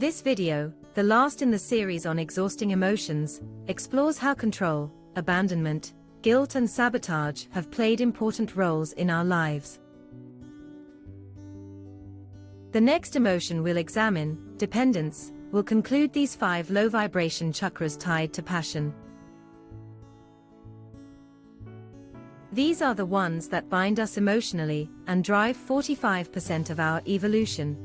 This video, the last in the series on exhausting emotions, explores how control, abandonment, guilt and sabotage have played important roles in our lives. The next emotion we'll examine, dependence, will conclude these 5 low-vibration chakras tied to passion. These are the ones that bind us emotionally and drive 45% of our evolution.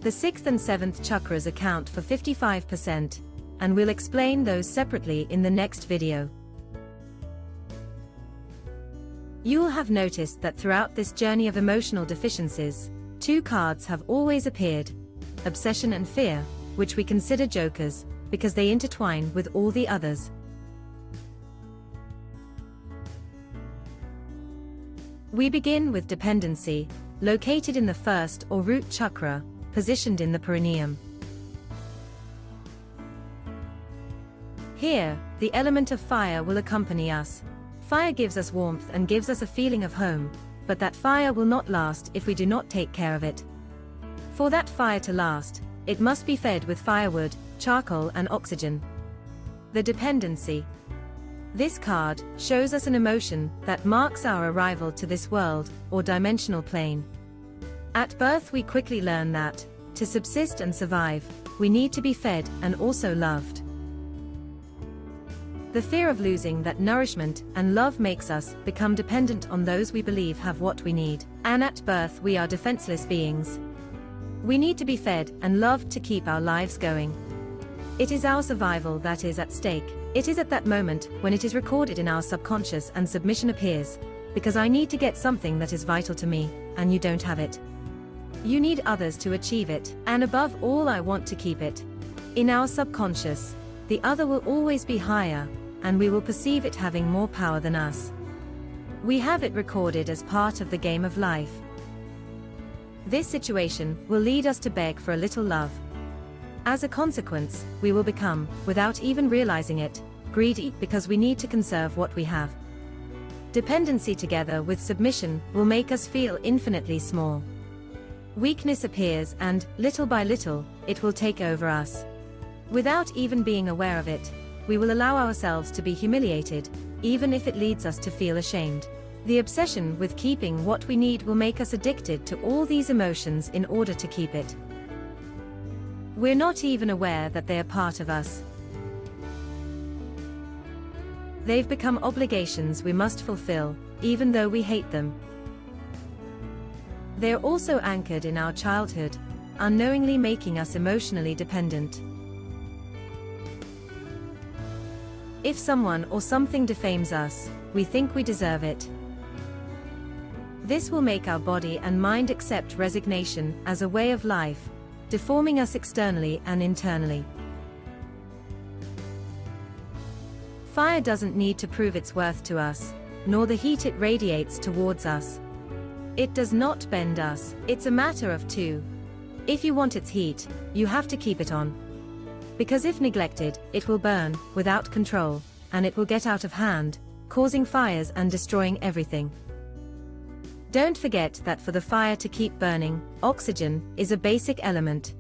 The 6th and 7th chakras account for 55%, and we'll explain those separately in the next video. You'll have noticed that throughout this journey of emotional deficiencies, 2 cards have always appeared: obsession and fear, which we consider jokers, because they intertwine with all the others. We begin with dependency, located in the 1st or root chakra, positioned in the perineum. Here, the element of fire will accompany us. Fire gives us warmth and gives us a feeling of home, but that fire will not last if we do not take care of it. For that fire to last, it must be fed with firewood, charcoal and oxygen. The dependency. This card shows us an emotion that marks our arrival to this world, or dimensional plane. At birth we quickly learn that, to subsist and survive, we need to be fed and also loved. The fear of losing that nourishment and love makes us become dependent on those we believe have what we need, and at birth we are defenseless beings. We need to be fed and loved to keep our lives going. It is our survival that is at stake. It is at that moment when it is recorded in our subconscious and submission appears, because I need to get something that is vital to me, and you don't have it. You need others to achieve it, and above all I want to keep it. In our subconscious, the other will always be higher, and we will perceive it having more power than us. We have it recorded as part of the game of life. This situation will lead us to beg for a little love. As a consequence, we will become, without even realizing it, greedy because we need to conserve what we have. Dependency together with submission will make us feel infinitely small. Weakness appears and, little by little, it will take over us. Without even being aware of it, we will allow ourselves to be humiliated, even if it leads us to feel ashamed. The obsession with keeping what we need will make us addicted to all these emotions in order to keep it. We're not even aware that they are part of us. They've become obligations we must fulfill, even though we hate them. They are also anchored in our childhood, unknowingly making us emotionally dependent. If someone or something defames us, we think we deserve it. This will make our body and mind accept resignation as a way of life, deforming us externally and internally. Fire doesn't need to prove its worth to us, nor the heat it radiates towards us. It does not bend us, it's a matter of 2. If you want its heat, you have to keep it on. Because if neglected, it will burn, without control, and it will get out of hand, causing fires and destroying everything. Don't forget that for the fire to keep burning, oxygen is a basic element.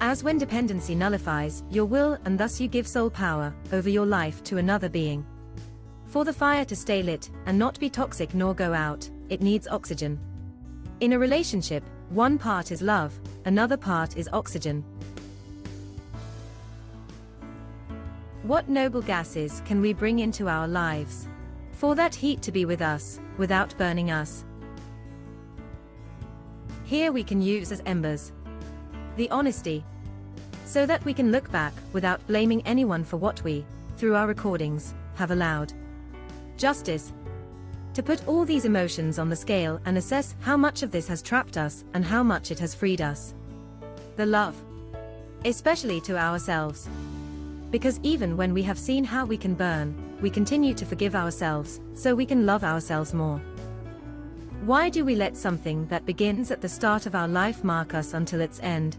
As when dependency nullifies your will and thus you give sole power over your life to another being. For the fire to stay lit and not be toxic nor go out, it needs oxygen. In a relationship, one part is love, another part is oxygen. What noble gases can we bring into our lives? For that heat to be with us, without burning us. Here we can use as embers. The honesty. So that we can look back without blaming anyone for what we, through our recordings, have allowed. Justice. To put all these emotions on the scale and assess how much of this has trapped us and how much it has freed us. The love. Especially to ourselves. Because even when we have seen how we can burn, we continue to forgive ourselves, so we can love ourselves more. Why do we let something that begins at the start of our life mark us until its end?